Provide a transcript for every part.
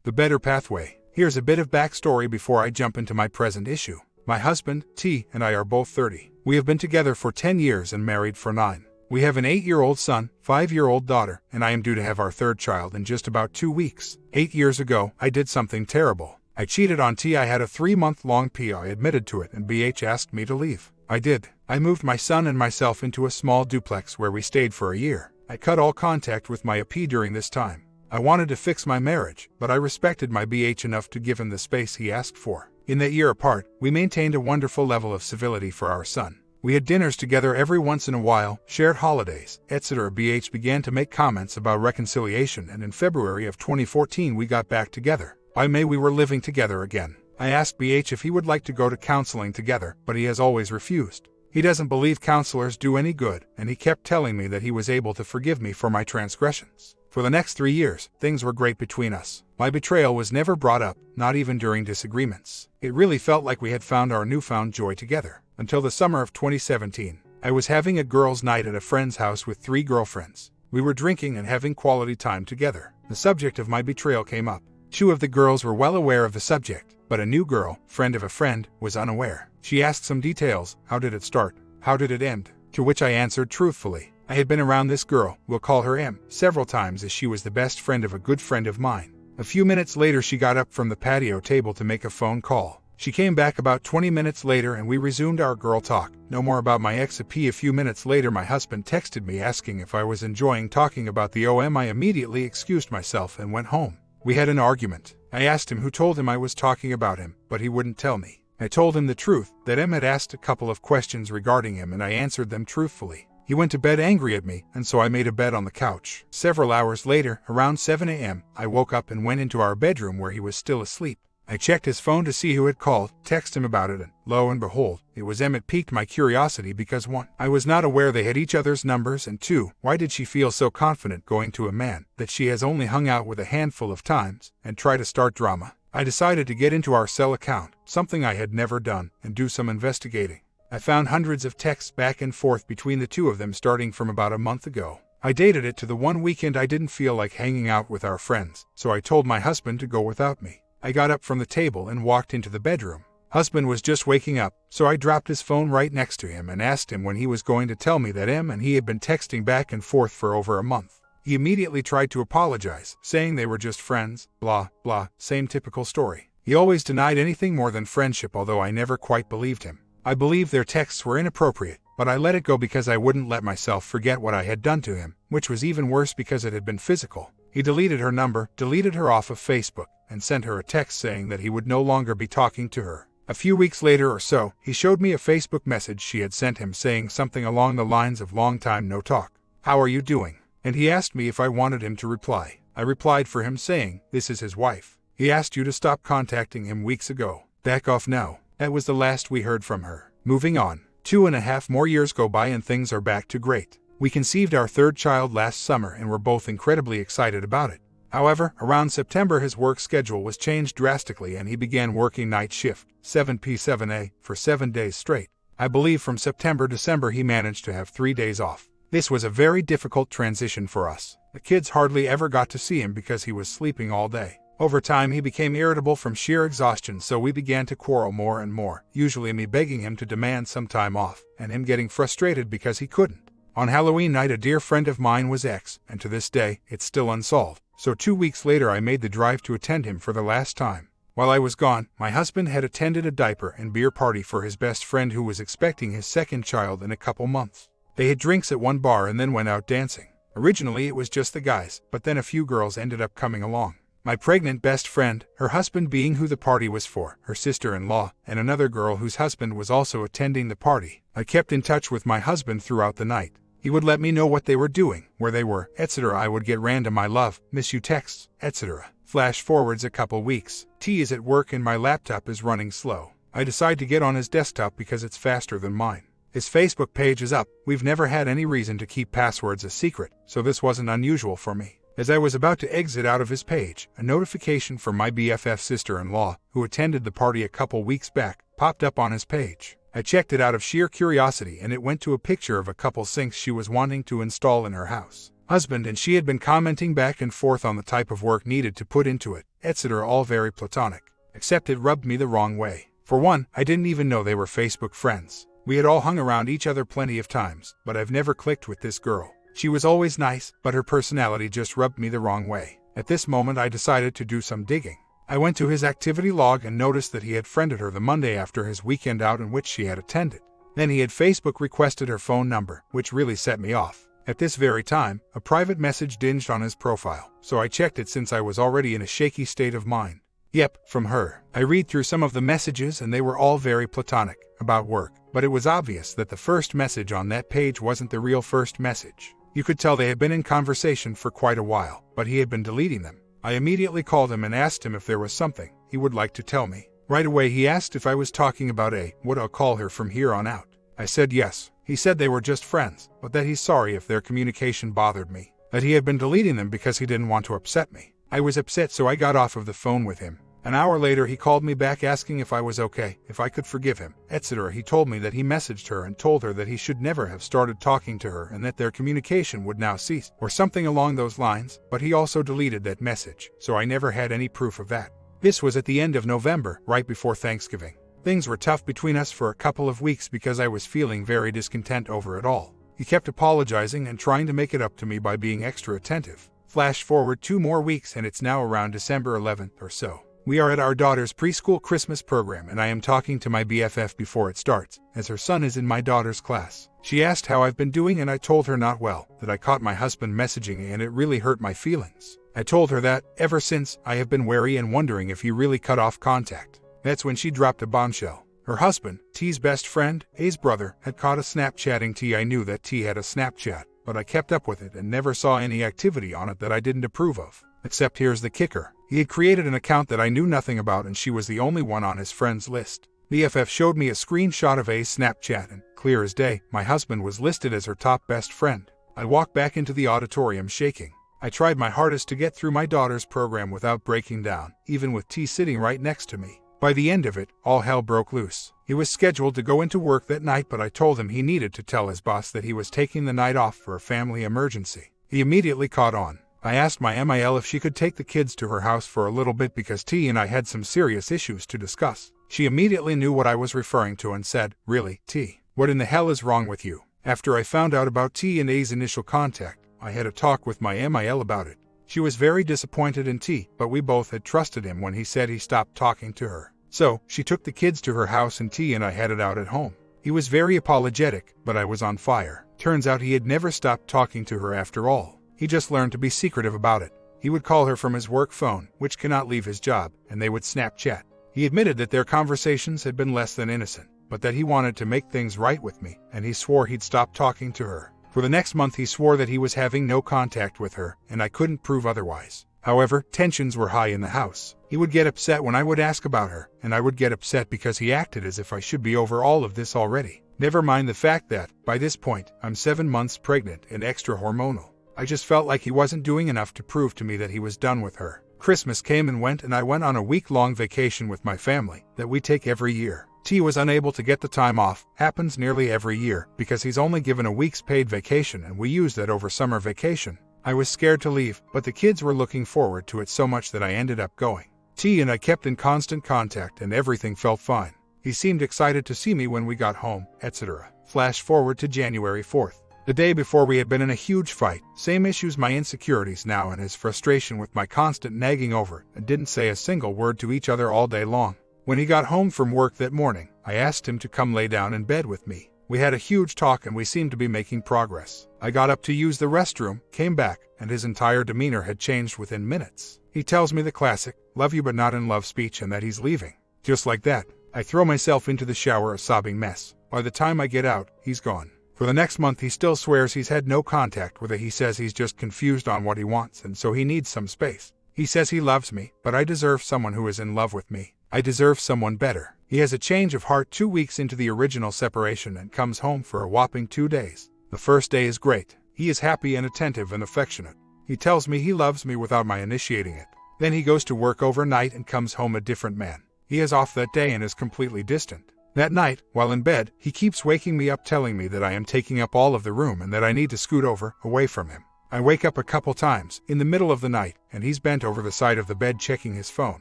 The Better Pathway. Here's a bit of backstory before I jump into my present issue. My husband, T, and I are both 30. We have been together for 10 years and married for 9. We have an 8-year-old son, 5-year-old daughter, and I am due to have our 3rd child in just about 2 weeks. 8 years ago, I did something terrible. I cheated on T. I had a 3-month-long PI. I admitted to it and BH asked me to leave. I did. I moved my son and myself into a small duplex where we stayed for a year. I cut all contact with my AP during this time. I wanted to fix my marriage, but I respected my BH enough to give him the space he asked for. In that year apart, we maintained a wonderful level of civility for our son. We had dinners together every once in a while, shared holidays, etc. BH began to make comments about reconciliation, and in February of 2014 we got back together. By May we were living together again. I asked BH if he would like to go to counseling together, but he has always refused. He doesn't believe counselors do any good, and he kept telling me that he was able to forgive me for my transgressions. For the next 3 years, things were great between us. My betrayal was never brought up, not even during disagreements. It really felt like we had found our newfound joy together. Until the summer of 2017. I was having a girls' night at a friend's house with 3 girlfriends. We were drinking and having quality time together. The subject of my betrayal came up. 2 of the girls were well aware of the subject, but a new girl, friend of a friend, was unaware. She asked some details. How did it start? How did it end? To which I answered truthfully. I had been around this girl, we'll call her M, several times as she was the best friend of a good friend of mine. A few minutes later she got up from the patio table to make a phone call. She came back about 20 minutes later and we resumed our girl talk. No more about my ex. A few minutes later my husband texted me asking if I was enjoying talking about the OM. I immediately excused myself and went home. We had an argument. I asked him who told him I was talking about him, but he wouldn't tell me. I told him the truth, that M had asked a couple of questions regarding him and I answered them truthfully. He went to bed angry at me, and so I made a bed on the couch. Several hours later, around 7 a.m., I woke up and went into our bedroom where he was still asleep. I checked his phone to see who had called, texted him about it, and lo and behold, it was M. It piqued my curiosity because 1. I was not aware they had each other's numbers, and 2. Why did she feel so confident going to a man that she has only hung out with a handful of times, and try to start drama? I decided to get into our cell account, something I had never done, and do some investigating. I found hundreds of texts back and forth between the 2 of them starting from about a month ago. I dated it to the one weekend I didn't feel like hanging out with our friends, so I told my husband to go without me. I got up from the table and walked into the bedroom. Husband was just waking up, so I dropped his phone right next to him and asked him when he was going to tell me that M and he had been texting back and forth for over a month. He immediately tried to apologize, saying they were just friends, blah, blah, same typical story. He always denied anything more than friendship, although I never quite believed him. I believe their texts were inappropriate, but I let it go because I wouldn't let myself forget what I had done to him, which was even worse because it had been physical. He deleted her number, deleted her off of Facebook, and sent her a text saying that he would no longer be talking to her. A few weeks later or so, he showed me a Facebook message she had sent him saying something along the lines of "Long time no talk. How are you doing?" And he asked me if I wanted him to reply. I replied for him saying, "This is his wife. He asked you to stop contacting him weeks ago. Back off now." That was the last we heard from her. Moving on. 2.5 more years go by and things are back to great. We conceived our 3rd child last summer and were both incredibly excited about it. However, around September his work schedule was changed drastically and he began working night shift, 7p-7a, for 7 days straight. I believe from September-December he managed to have 3 days off. This was a very difficult transition for us. The kids hardly ever got to see him because he was sleeping all day. Over time he became irritable from sheer exhaustion, so we began to quarrel more and more, usually me begging him to demand some time off, and him getting frustrated because he couldn't. On Halloween night a dear friend of mine was ex, and to this day, it's still unsolved, so 2 weeks later I made the drive to attend him for the last time. While I was gone, my husband had attended a diaper and beer party for his best friend who was expecting his 2nd child in a couple months. They had drinks at one bar and then went out dancing. Originally it was just the guys, but then a few girls ended up coming along. My pregnant best friend, her husband being who the party was for, her sister-in-law, and another girl whose husband was also attending the party. I kept in touch with my husband throughout the night. He would let me know what they were doing, where they were, etc. I would get random "I love, miss you" texts, etc. Flash forwards a couple weeks. T is at work and my laptop is running slow. I decide to get on his desktop because it's faster than mine. His Facebook page is up. We've never had any reason to keep passwords a secret, so this wasn't unusual for me. As I was about to exit out of his page, a notification from my BFF sister-in-law, who attended the party a couple weeks back, popped up on his page. I checked it out of sheer curiosity and it went to a picture of a couple sinks she was wanting to install in her house. husband and she had been commenting back and forth on the type of work needed to put into it, etc. All very platonic. Except it rubbed me the wrong way. For one, I didn't even know they were Facebook friends. We had all hung around each other plenty of times, but I've never clicked with this girl. She was always nice, but her personality just rubbed me the wrong way. At this moment I decided to do some digging. I went to his activity log and noticed that he had friended her the Monday after his weekend out in which she had attended. Then he had Facebook requested her phone number, which really set me off. At this very time, a private message dinged on his profile, so I checked it since I was already in a shaky state of mind. Yep, from her. I read through some of the messages and they were all very platonic, about work, but it was obvious that the first message on that page wasn't the real first message. You could tell they had been in conversation for quite a while, but he had been deleting them. I immediately called him and asked him if there was something he would like to tell me. Right away he asked if I was talking about what I'll call her from here on out. I said yes. He said they were just friends, but that he's sorry if their communication bothered me, that he had been deleting them because he didn't want to upset me. I was upset, so I got off of the phone with him. An hour later he called me back asking if I was okay, if I could forgive him, etc. He told me that he messaged her and told her that he should never have started talking to her and that their communication would now cease, or something along those lines, but he also deleted that message, so I never had any proof of that. This was at the end of November, right before Thanksgiving. Things were tough between us for a couple of weeks because I was feeling very discontent over it all. He kept apologizing and trying to make it up to me by being extra attentive. Flash forward 2 more weeks and it's now around December 11th or so. We are at our daughter's preschool Christmas program and I am talking to my BFF before it starts, as her son is in my daughter's class. She asked how I've been doing and I told her not well, that I caught my husband messaging and it really hurt my feelings. I told her that, ever since, I have been wary and wondering if he really cut off contact. That's when she dropped a bombshell. Her husband, T's best friend, A's brother, had caught a Snapchatting T. I knew that T had a Snapchat, but I kept up with it and never saw any activity on it that I didn't approve of. Except here's the kicker. He had created an account that I knew nothing about and she was the only one on his friends list. BFF showed me a screenshot of A's Snapchat and, clear as day, my husband was listed as her top best friend. I walked back into the auditorium shaking. I tried my hardest to get through my daughter's program without breaking down, even with T sitting right next to me. By the end of it, all hell broke loose. He was scheduled to go into work that night, but I told him he needed to tell his boss that he was taking the night off for a family emergency. He immediately caught on. I asked my MIL if she could take the kids to her house for a little bit because T and I had some serious issues to discuss. She immediately knew what I was referring to and said, "Really, T? What in the hell is wrong with you?" After I found out about T and A's initial contact, I had a talk with my MIL about it. She was very disappointed in T, but we both had trusted him when he said he stopped talking to her. So, she took the kids to her house and T and I headed out at home. He was very apologetic, but I was on fire. Turns out he had never stopped talking to her after all. He just learned to be secretive about it. He would call her from his work phone, which cannot leave his job, and they would Snapchat. He admitted that their conversations had been less than innocent, but that he wanted to make things right with me, and he swore he'd stop talking to her. For the next month he swore that he was having no contact with her, and I couldn't prove otherwise. However, tensions were high in the house. He would get upset when I would ask about her, and I would get upset because he acted as if I should be over all of this already. Never mind the fact that, by this point, I'm 7 months pregnant and extra hormonal. I just felt like he wasn't doing enough to prove to me that he was done with her. Christmas came and went and I went on a week-long vacation with my family that we take every year. T was unable to get the time off, happens nearly every year, because he's only given a week's paid vacation and we use that over summer vacation. I was scared to leave, but the kids were looking forward to it so much that I ended up going. T and I kept in constant contact and everything felt fine. He seemed excited to see me when we got home, etc. Flash forward to January 4th. The day before we had been in a huge fight, same issues, my insecurities now and his frustration with my constant nagging over, and didn't say a single word to each other all day long. When he got home from work that morning, I asked him to come lay down in bed with me. We had a huge talk and we seemed to be making progress. I got up to use the restroom, came back, and his entire demeanor had changed within minutes. He tells me the classic, "love you but not in love" speech and that he's leaving. Just like that, I throw myself into the shower a sobbing mess. By the time I get out, he's gone. For the next month he still swears he's had no contact with her. He says he's just confused on what he wants and so he needs some space. He says he loves me, but I deserve someone who is in love with me. I deserve someone better. He has a change of heart 2 weeks into the original separation and comes home for a whopping 2 days. The first day is great. He is happy and attentive and affectionate. He tells me he loves me without my initiating it. Then he goes to work overnight and comes home a different man. He is off that day and is completely distant. That night, while in bed, he keeps waking me up telling me that I am taking up all of the room and that I need to scoot over, away from him. I wake up a couple times in the middle of the night, and he's bent over the side of the bed checking his phone.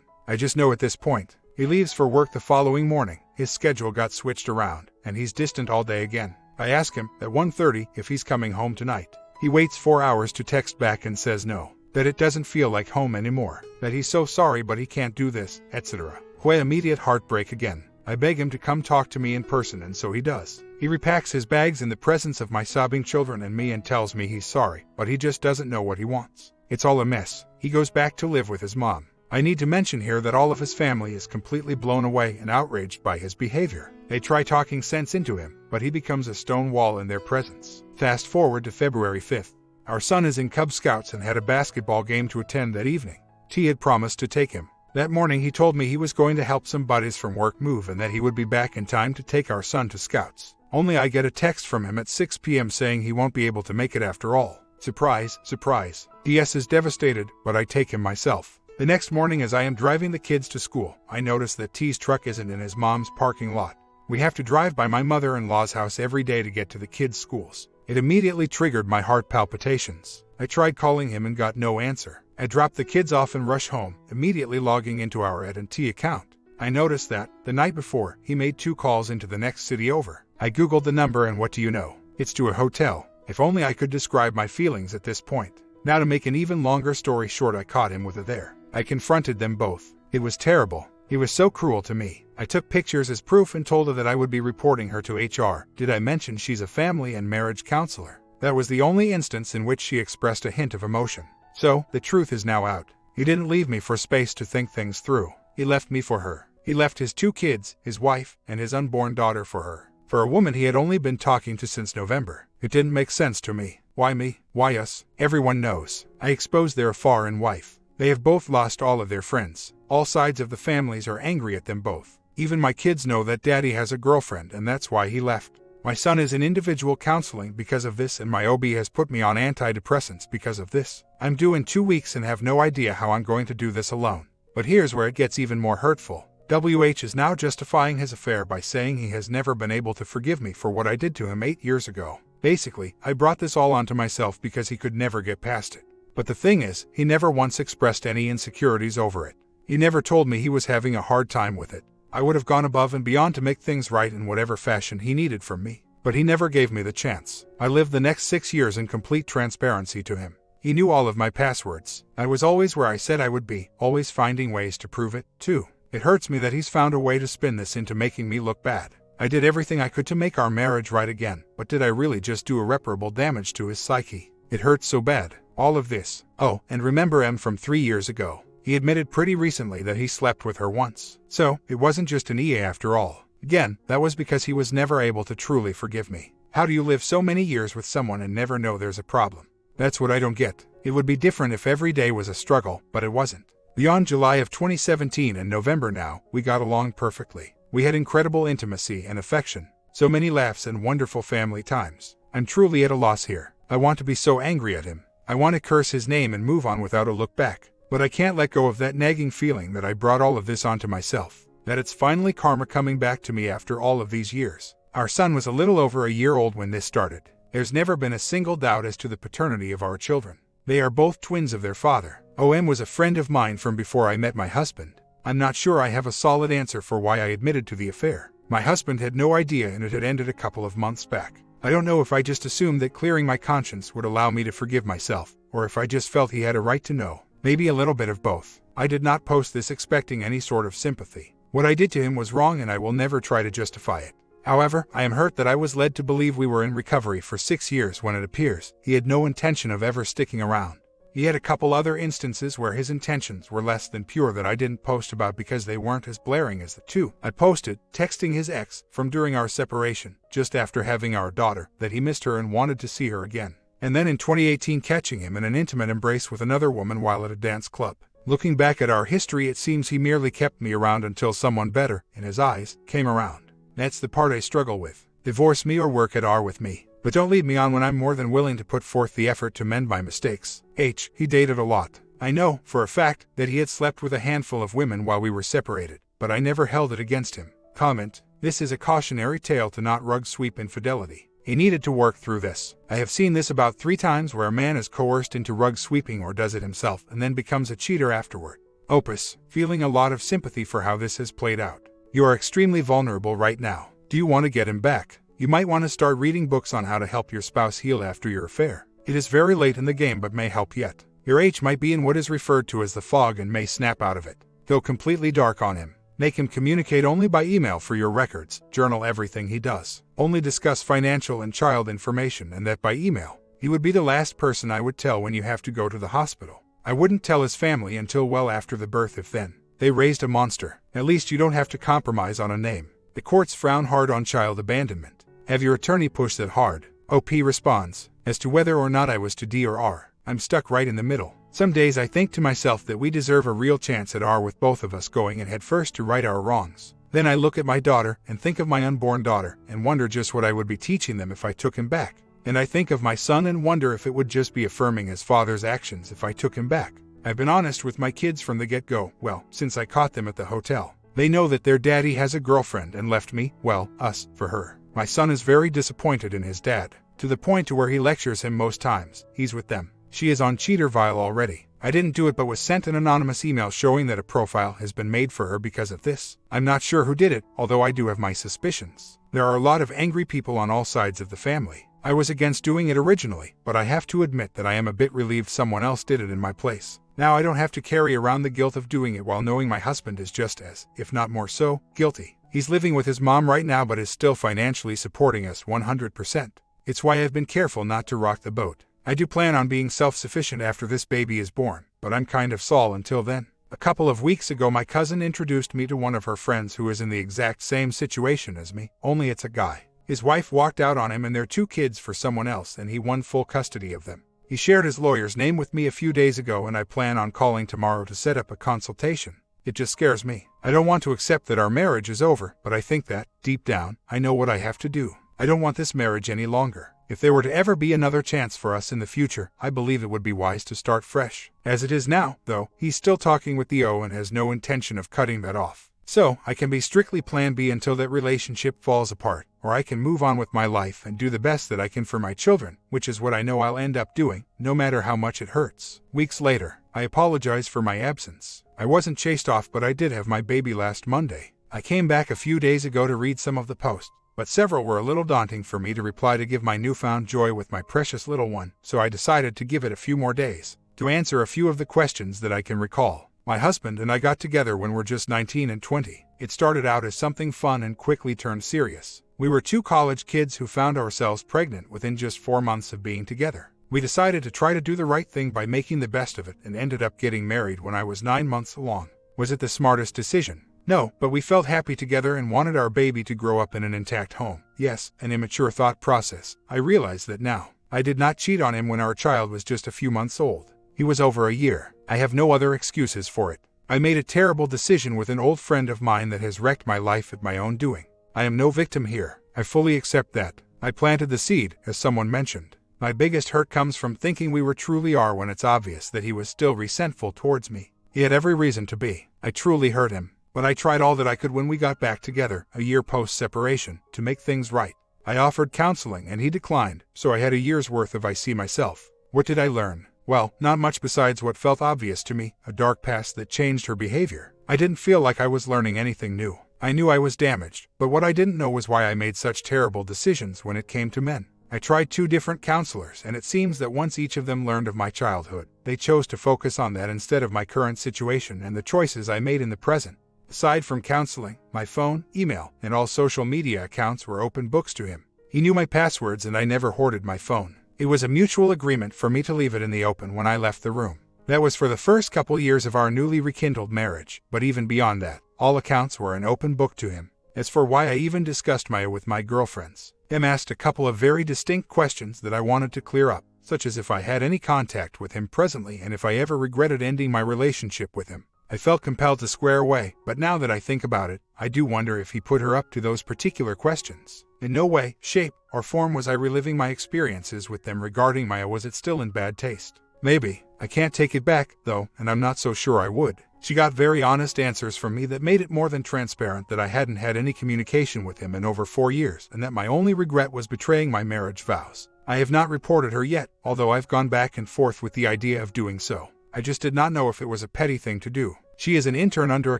I just know at this point. He leaves for work the following morning. His schedule got switched around, and he's distant all day again. I ask him at 1:30 if he's coming home tonight. He waits 4 hours to text back and says no, that it doesn't feel like home anymore, that he's so sorry but he can't do this, etc. Immediate heartbreak again. I beg him to come talk to me in person, and so he does. He repacks his bags in the presence of my sobbing children and me and tells me he's sorry, but he just doesn't know what he wants. It's all a mess. He goes back to live with his mom. I need to mention here that all of his family is completely blown away and outraged by his behavior. They try talking sense into him, but he becomes a stone wall in their presence. Fast forward to February 5th. Our son is in Cub Scouts and had a basketball game to attend that evening. T had promised to take him. That morning he told me he was going to help some buddies from work move and that he would be back in time to take our son to Scouts. Only I get a text from him at 6 p.m. saying he won't be able to make it after all. Surprise, surprise. DS is devastated, but I take him myself. The next morning as I am driving the kids to school, I notice that T's truck isn't in his mom's parking lot. We have to drive by my mother-in-law's house every day to get to the kids' schools. It immediately triggered my heart palpitations. I tried calling him and got no answer. I dropped the kids off and rush home, immediately logging into our AT&T account. I noticed that, the night before, he made 2 calls into the next city over. I googled the number and what do you know? It's to a hotel. If only I could describe my feelings at this point. Now to make an even longer story short, I caught him with it there. I confronted them both. It was terrible. He was so cruel to me. I took pictures as proof and told her that I would be reporting her to HR. Did I mention she's a family and marriage counselor? That was the only instance in which she expressed a hint of emotion. So, the truth is now out. He didn't leave me for space to think things through. He left me for her. He left his 2 kids, his wife, and his unborn daughter for her. For a woman he had only been talking to since November. It didn't make sense to me. Why me? Why us? Everyone knows. I exposed their foreign wife. They have both lost all of their friends. All sides of the families are angry at them both. Even my kids know that daddy has a girlfriend and that's why he left. My son is in individual counseling because of this and my OB has put me on antidepressants because of this. I'm due in 2 weeks and have no idea how I'm going to do this alone. But here's where it gets even more hurtful. WH is now justifying his affair by saying he has never been able to forgive me for what I did to him 8 years ago. Basically, I brought this all onto myself because he could never get past it. But the thing is, he never once expressed any insecurities over it. He never told me he was having a hard time with it. I would have gone above and beyond to make things right in whatever fashion he needed from me. But he never gave me the chance. I lived the next 6 years in complete transparency to him. He knew all of my passwords. I was always where I said I would be, always finding ways to prove it, too. It hurts me that he's found a way to spin this into making me look bad. I did everything I could to make our marriage right again, but did I really just do irreparable damage to his psyche? It hurts so bad. All of this. Oh, and remember M from 3 years ago. He admitted pretty recently that he slept with her once. So, it wasn't just an EA after all. Again, that was because he was never able to truly forgive me. How do you live so many years with someone and never know there's a problem? That's what I don't get. It would be different if every day was a struggle, but it wasn't. Beyond July of 2017 and November now, we got along perfectly. We had incredible intimacy and affection. So many laughs and wonderful family times. I'm truly at a loss here. I want to be so angry at him. I want to curse his name and move on without a look back. But I can't let go of that nagging feeling that I brought all of this onto myself. That it's finally karma coming back to me after all of these years. Our son was a little over a year old when this started. There's never been a single doubt as to the paternity of our children. They are both twins of their father. OM was a friend of mine from before I met my husband. I'm not sure I have a solid answer for why I admitted to the affair. My husband had no idea and it had ended a couple of months back. I don't know if I just assumed that clearing my conscience would allow me to forgive myself, or if I just felt he had a right to know. Maybe a little bit of both. I did not post this expecting any sort of sympathy. What I did to him was wrong and I will never try to justify it. However, I am hurt that I was led to believe we were in recovery for 6 years when it appears he had no intention of ever sticking around. He had a couple other instances where his intentions were less than pure that I didn't post about because they weren't as blaring as the 2 I posted, texting his ex from during our separation, just after having our daughter, that he missed her and wanted to see her again. And then in 2018 catching him in an intimate embrace with another woman while at a dance club. Looking back at our history, it seems he merely kept me around until someone better, in his eyes, came around. That's the part I struggle with. Divorce me or work at R with me. But don't lead me on when I'm more than willing to put forth the effort to mend my mistakes. He dated a lot. I know, for a fact, that he had slept with a handful of women while we were separated, but I never held it against him. Comment: this is a cautionary tale to not rug sweep infidelity. He needed to work through this. I have seen this about 3 times where a man is coerced into rug sweeping or does it himself and then becomes a cheater afterward. Opus, feeling a lot of sympathy for how this has played out. You are extremely vulnerable right now. Do you want to get him back? You might want to start reading books on how to help your spouse heal after your affair. It is very late in the game but may help yet. Your H might be in what is referred to as the fog and may snap out of it. Go completely dark on him. Make him communicate only by email for your records, journal everything he does. Only discuss financial and child information, and that by email. He would be the last person I would tell when you have to go to the hospital. I wouldn't tell his family until well after the birth if then. They raised a monster. At least you don't have to compromise on a name. The courts frown hard on child abandonment. Have your attorney push that hard. OP responds. As to whether or not I was to D or R, I'm stuck right in the middle. Some days I think to myself that we deserve a real chance at R with both of us going in head first to right our wrongs. Then I look at my daughter and think of my unborn daughter and wonder just what I would be teaching them if I took him back. And I think of my son and wonder if it would just be affirming his father's actions if I took him back. I've been honest with my kids from the get-go, well, since I caught them at the hotel. They know that their daddy has a girlfriend and left me, well, us, for her. My son is very disappointed in his dad, to the point to where he lectures him most times. He's with them. She is on Cheaterville already. I didn't do it but was sent an anonymous email showing that a profile has been made for her because of this. I'm not sure who did it, although I do have my suspicions. There are a lot of angry people on all sides of the family. I was against doing it originally, but I have to admit that I am a bit relieved someone else did it in my place. Now I don't have to carry around the guilt of doing it while knowing my husband is just as, if not more so, guilty. He's living with his mom right now but is still financially supporting us 100%. It's why I've been careful not to rock the boat. I do plan on being self-sufficient after this baby is born, but I'm kind of Saul until then. A couple of weeks ago my cousin introduced me to one of her friends who is in the exact same situation as me, only it's a guy. His wife walked out on him and their 2 kids for someone else and he won full custody of them. He shared his lawyer's name with me a few days ago and I plan on calling tomorrow to set up a consultation. It just scares me. I don't want to accept that our marriage is over, but I think that, deep down, I know what I have to do. I don't want this marriage any longer. If there were to ever be another chance for us in the future, I believe it would be wise to start fresh. As it is now, though, he's still talking with the O and has no intention of cutting that off. So, I can be strictly plan B until that relationship falls apart, or I can move on with my life and do the best that I can for my children, which is what I know I'll end up doing, no matter how much it hurts. Weeks later, I apologize for my absence. I wasn't chased off but I did have my baby last Monday. I came back a few days ago to read some of the posts, but several were a little daunting for me to reply to give my newfound joy with my precious little one, so I decided to give it a few more days, to answer a few of the questions that I can recall. My husband and I got together when we're just 19 and 20. It started out as something fun and quickly turned serious. We were 2 college kids who found ourselves pregnant within just 4 months of being together. We decided to try to do the right thing by making the best of it and ended up getting married when I was 9 months along. Was it the smartest decision? No, but we felt happy together and wanted our baby to grow up in an intact home. Yes, an immature thought process. I realize that now. I did not cheat on him when our child was just a few months old. He was over a year. I have no other excuses for it. I made a terrible decision with an old friend of mine that has wrecked my life at my own doing. I am no victim here. I fully accept that. I planted the seed, as someone mentioned. My biggest hurt comes from thinking we were truly are when it's obvious that he was still resentful towards me. He had every reason to be. I truly hurt him. But I tried all that I could when we got back together, a year post-separation, to make things right. I offered counseling and he declined, so I had a year's worth of I see myself. What did I learn? Well, not much besides what felt obvious to me, a dark past that changed her behavior. I didn't feel like I was learning anything new. I knew I was damaged, but what I didn't know was why I made such terrible decisions when it came to men. I tried 2 different counselors and it seems that once each of them learned of my childhood, they chose to focus on that instead of my current situation and the choices I made in the present. Aside from counseling, my phone, email, and all social media accounts were open books to him. He knew my passwords and I never hoarded my phone. It was a mutual agreement for me to leave it in the open when I left the room. That was for the first couple years of our newly rekindled marriage, but even beyond that, all accounts were an open book to him. As for why I even discussed Maya with my girlfriends, M asked a couple of very distinct questions that I wanted to clear up, such as if I had any contact with him presently and if I ever regretted ending my relationship with him. I felt compelled to square away, but now that I think about it, I do wonder if he put her up to those particular questions. In no way, shape, or form was I reliving my experiences with them regarding Maya. Was it still in bad taste? Maybe. I can't take it back, though, and I'm not so sure I would. She got very honest answers from me that made it more than transparent that I hadn't had any communication with him in over 4 years and that my only regret was betraying my marriage vows. I have not reported her yet, although I've gone back and forth with the idea of doing so. I just did not know if it was a petty thing to do. She is an intern under a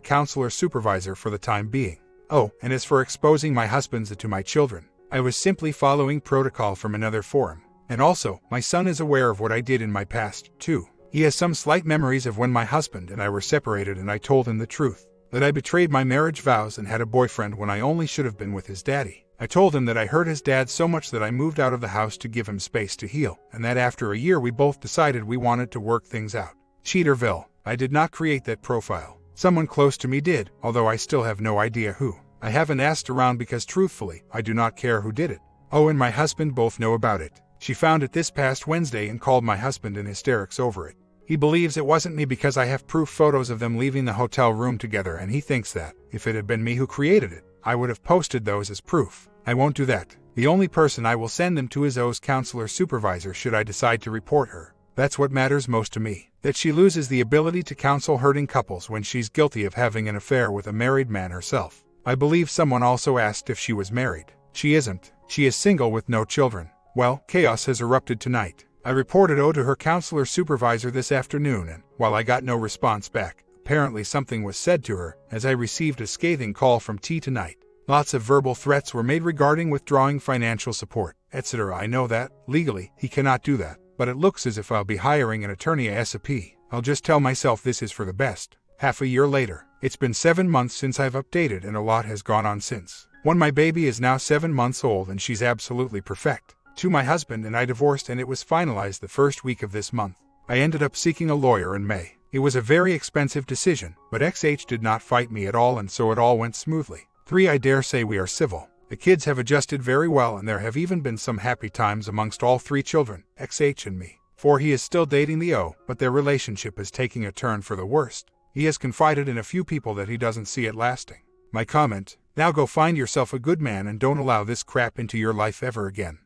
counselor supervisor for the time being. Oh, and as for exposing my husband to my children, I was simply following protocol from another forum. And also, my son is aware of what I did in my past, too. He has some slight memories of when my husband and I were separated and I told him the truth, that I betrayed my marriage vows and had a boyfriend when I only should have been with his daddy. I told him that I hurt his dad so much that I moved out of the house to give him space to heal, and that after a year we both decided we wanted to work things out. Cheaterville. I did not create that profile. Someone close to me did, although I still have no idea who. I haven't asked around because truthfully, I do not care who did it. Oh, and my husband both know about it. She found it this past Wednesday and called my husband in hysterics over it. He believes it wasn't me because I have proof photos of them leaving the hotel room together, and he thinks that, if it had been me who created it, I would have posted those as proof. I won't do that. The only person I will send them to is O's counselor supervisor should I decide to report her. That's what matters most to me, that she loses the ability to counsel hurting couples when she's guilty of having an affair with a married man herself. I believe someone also asked if she was married. She isn't. She is single with no children. Well, chaos has erupted tonight. I reported O to her counselor supervisor this afternoon and, while I got no response back, apparently something was said to her, as I received a scathing call from T tonight. Lots of verbal threats were made regarding withdrawing financial support, etc. I know that, legally, he cannot do that, but it looks as if I'll be hiring an attorney ASAP. I'll just tell myself this is for the best. Half a year later. It's been 7 months since I've updated and a lot has gone on since. One, my baby is now 7 months old and she's absolutely perfect. 2, my husband and I divorced and it was finalized the first week of this month. I ended up seeking a lawyer in May. It was a very expensive decision, but XH did not fight me at all and so it all went smoothly. 3, I dare say we are civil. The kids have adjusted very well and there have even been some happy times amongst all 3 children, XH and me. 4, he is still dating the O, but their relationship is taking a turn for the worst. He has confided in a few people that he doesn't see it lasting. My comment, now go find yourself a good man and don't allow this crap into your life ever again.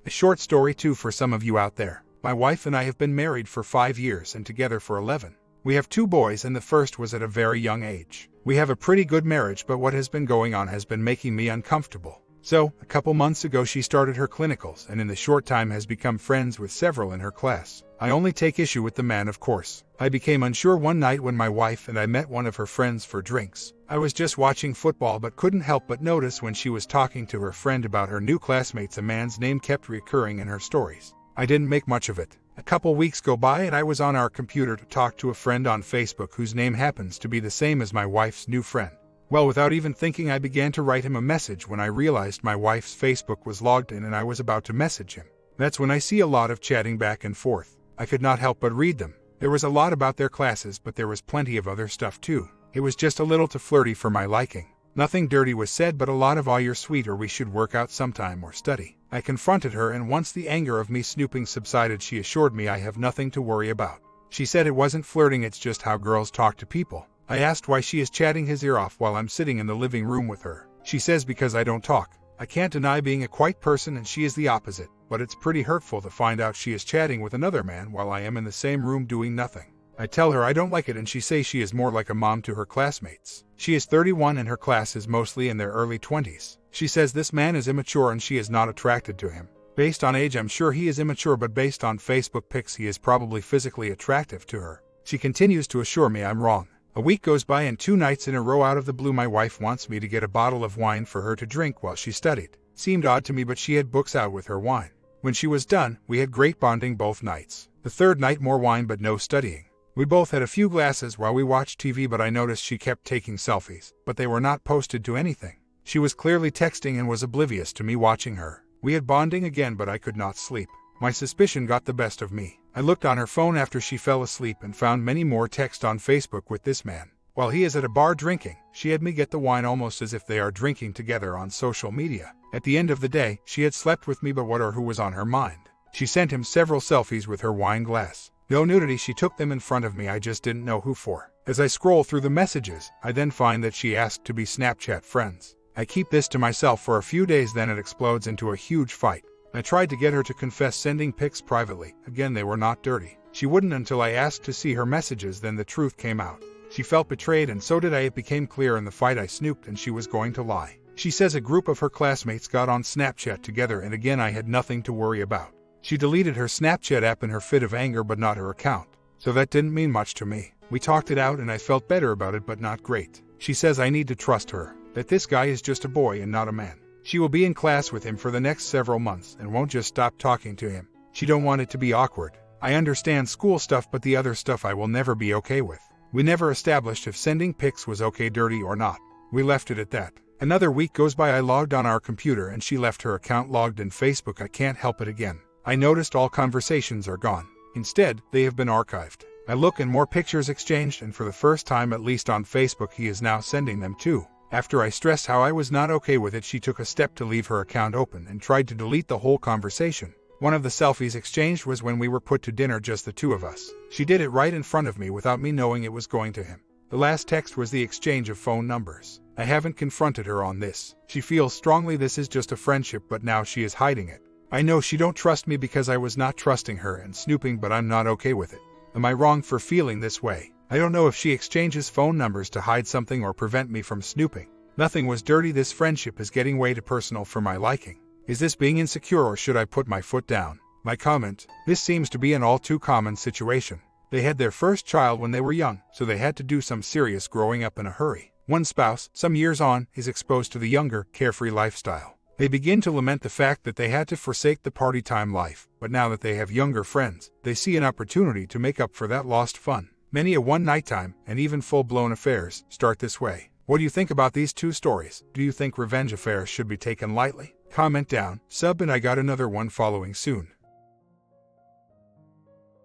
A short story too for some of you out there. My wife and I have been married for 5 years and together for 11. We have 2 boys and the first was at a very young age. We have a pretty good marriage, but what has been going on has been making me uncomfortable. So, a couple months ago she started her clinicals and in the short time has become friends with several in her class. I only take issue with the man, of course. I became unsure one night when my wife and I met one of her friends for drinks. I was just watching football but couldn't help but notice when she was talking to her friend about her new classmates a man's name kept recurring in her stories. I didn't make much of it. A couple weeks go by and I was on our computer to talk to a friend on Facebook whose name happens to be the same as my wife's new friend. Well, without even thinking I began to write him a message when I realized my wife's Facebook was logged in and I was about to message him. That's when I see a lot of chatting back and forth. I could not help but read them. There was a lot about their classes, but there was plenty of other stuff too. It was just a little too flirty for my liking. Nothing dirty was said, but a lot of "oh, you're sweet" or "we should work out sometime" or "study." I confronted her and once the anger of me snooping subsided she assured me I have nothing to worry about. She said it wasn't flirting, it's just how girls talk to people. I asked why she is chatting his ear off while I'm sitting in the living room with her. She says because I don't talk. I can't deny being a quiet person and she is the opposite, but it's pretty hurtful to find out she is chatting with another man while I am in the same room doing nothing. I tell her I don't like it and she says she is more like a mom to her classmates. She is 31 and her class is mostly in their early 20s. She says this man is immature and she is not attracted to him. Based on age I'm sure he is immature, but based on Facebook pics he is probably physically attractive to her. She continues to assure me I'm wrong. A week goes by and 2 nights in a row out of the blue my wife wants me to get a bottle of wine for her to drink while she studied. Seemed odd to me, but she had books out with her wine. When she was done, we had great bonding both nights. The third night more wine but no studying. We both had a few glasses while we watched TV, but I noticed she kept taking selfies, but they were not posted to anything. She was clearly texting and was oblivious to me watching her. We had bonding again, but I could not sleep. My suspicion got the best of me. I looked on her phone after she fell asleep and found many more texts on Facebook with this man. While he is at a bar drinking, she had me get the wine almost as if they are drinking together on social media. At the end of the day, she had slept with me, but what or who was on her mind? She sent him several selfies with her wine glass. No nudity, she took them in front of me, I just didn't know who for. As I scroll through the messages, I then find that she asked to be Snapchat friends. I keep this to myself for a few days, then it explodes into a huge fight. I tried to get her to confess sending pics privately. Again, they were not dirty. She wouldn't until I asked to see her messages, then the truth came out. She felt betrayed and so did I. It became clear in the fight I snooped and she was going to lie. She says a group of her classmates got on Snapchat together and again I had nothing to worry about. She deleted her Snapchat app in her fit of anger but not her account. So that didn't mean much to me. We talked it out and I felt better about it but not great. She says I need to trust her, that this guy is just a boy and not a man. She will be in class with him for the next several months and won't just stop talking to him. She don't want it to be awkward. I understand school stuff but the other stuff I will never be okay with. We never established if sending pics was okay, dirty or not. We left it at that. Another week goes by. I logged on our computer and she left her account logged in Facebook. I can't help it again. I noticed all conversations are gone. Instead, they have been archived. I look and more pictures exchanged and for the first time at least on Facebook he is now sending them too. After I stressed how I was not okay with it, she took a step to leave her account open and tried to delete the whole conversation. One of the selfies exchanged was when we were put to dinner, just the two of us. She did it right in front of me without me knowing it was going to him. The last text was the exchange of phone numbers. I haven't confronted her on this. She feels strongly this is just a friendship but now she is hiding it. I know she don't trust me because I was not trusting her and snooping, but I'm not okay with it. Am I wrong for feeling this way? I don't know if she exchanges phone numbers to hide something or prevent me from snooping. Nothing was dirty. This friendship is getting way too personal for my liking. Is this being insecure or should I put my foot down? My comment: this seems to be an all too common situation. They had their first child when they were young, so they had to do some serious growing up in a hurry. One spouse, some years on, is exposed to the younger, carefree lifestyle. They begin to lament the fact that they had to forsake the party time life, but now that they have younger friends, they see an opportunity to make up for that lost fun. Many a one-night time, and even full-blown affairs, start this way. What do you think about these two stories? Do you think revenge affairs should be taken lightly? Comment down, sub, and I got another one following soon.